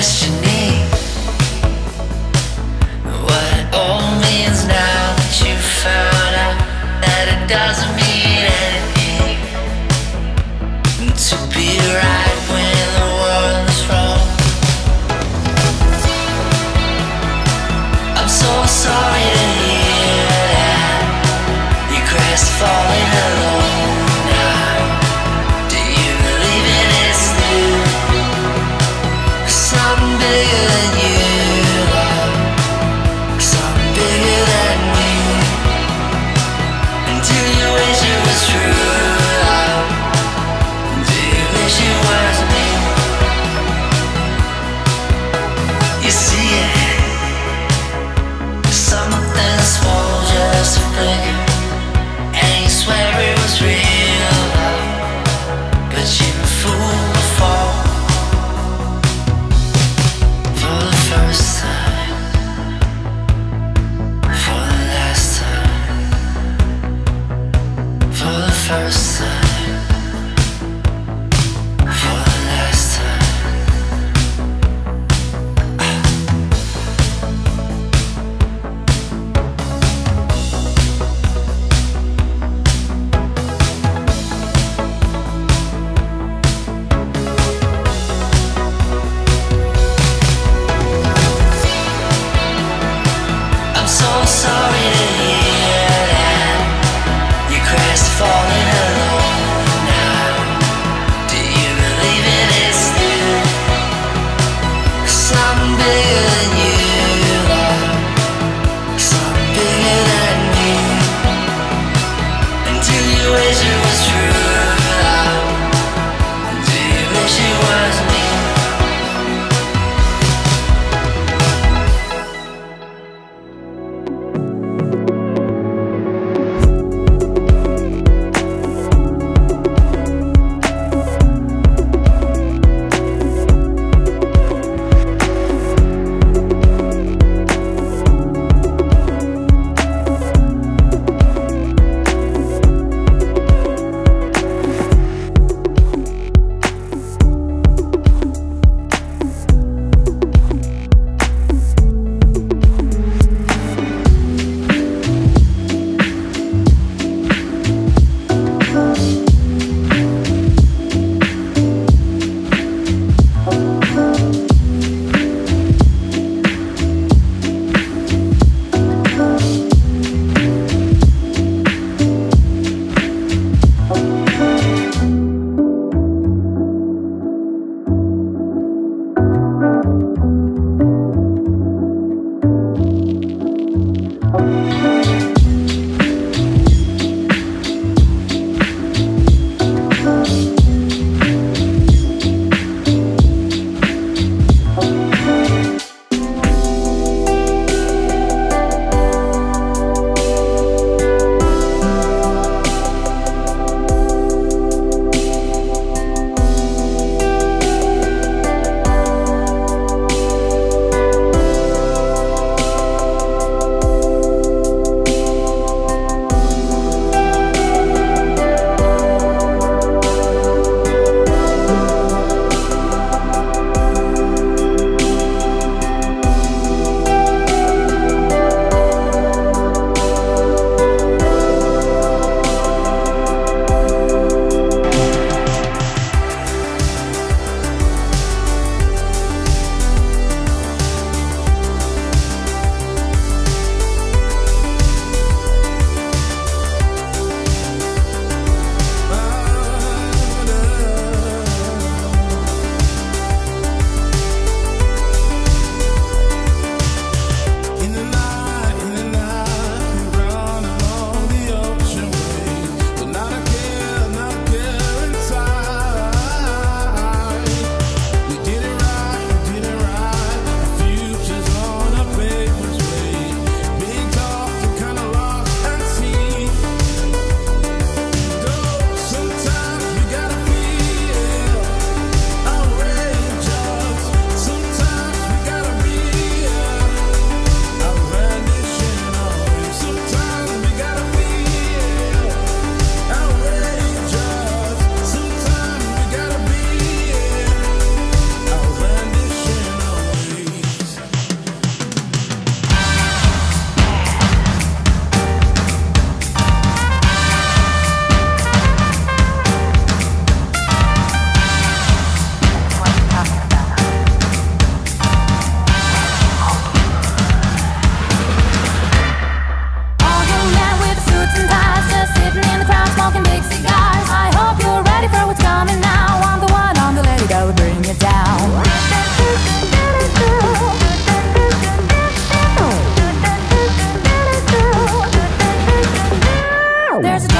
destiny. What it all means now that you found out that it doesn't mean anything to be right when the world is wrong. I'm so sorry to hear that you crashed falling alone now. Do you believe in it's new? Something bigger than you, love. Something bigger than me. And do you wish it was true, love? Do you wish it was me? You see it, something small, just a flicker, and you swear it was real, love. But you were fooled before. For the first time, for the last time, for the first time, for the last time. I'm so sorry to hear that you crashed falling alone now. Do you believe it is new? Something bigger than you, love. Something bigger than me. And do you wish it was true, love? Do you wish it was me?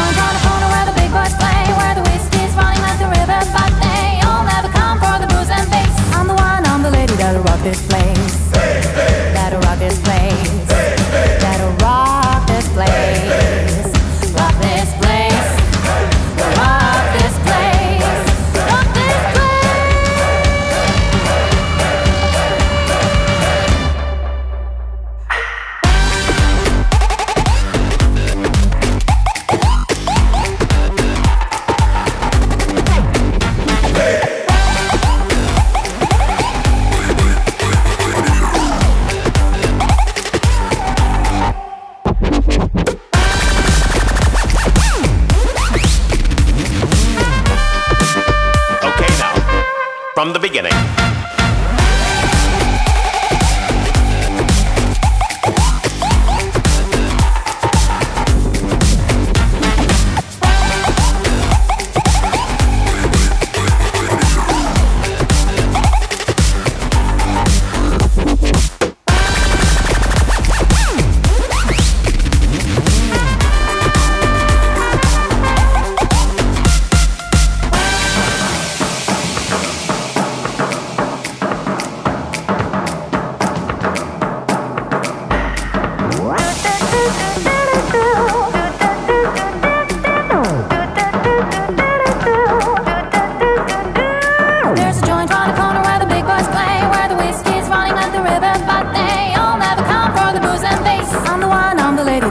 joint on a corner where the big boys play, where the whiskey's running like the river, but they all never come for the booze and bass. I'm the one, I'm the lady that'll rock this place. That'll rock this place. That'll rock this place. Rock this place. Rock this place. Rock this place. From the beginning.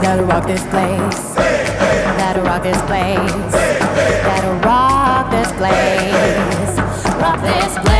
That'll rock this place. That'll rock this place. That'll rock this place. Rock this place.